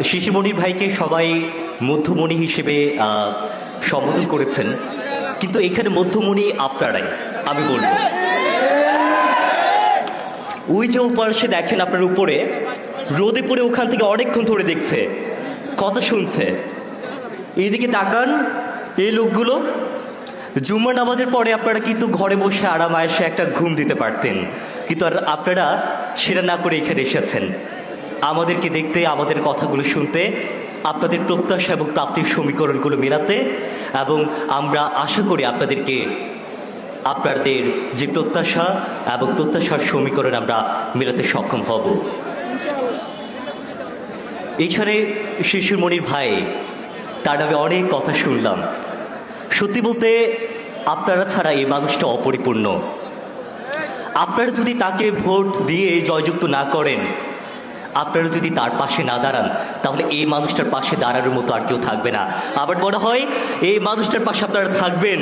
শিশিমণি ভাইকে সবাই মধ্যমণি হিসেবে সম্বোধন করেছেন, কিন্তু এখানে মধ্যমণি আপনারাই আমি বলবো। ওই যে উপাসে দেখেন আপনার উপরে রোদে পড়ে ওখান থেকে অনেকক্ষণ ধরে দেখছে, কথা শুনছে। এইদিকে তাকান, এই লোকগুলো জুম্মা নামাজের পরে আপনারা কিন্তু ঘরে বসে আরাম আয়েসে একটা ঘুম দিতে পারতেন, কিন্তু আর আপনারা সেটা না করে এখানে এসেছেন আমাদেরকে দেখতে, আমাদের কথাগুলো শুনতে, আপনাদের প্রত্যাশা এবং প্রাপ্তির সমীকরণগুলো মেলাতে। এবং আমরা আশা করি আপনাদের যে প্রত্যাশা এবং প্রত্যাশার সমীকরণ আমরা মেলাতে সক্ষম হব। এইখানে শিশিরমণির ভাই, তার নামে অনেক কথা শুনলাম। সত্যি বলতে আপনারা ছাড়া এই মানুষটা অপরিপূর্ণ। আপনারা যদি তাকে ভোট দিয়ে জয়যুক্ত না করেন, আপনারা যদি তার পাশে না দাঁড়ান, তাহলে এই মানুষটার পাশে দাঁড়ানোর মতো আর কেউ থাকবে না। আবার মনে হয় এই মানুষটার পাশে আপনারা থাকবেন।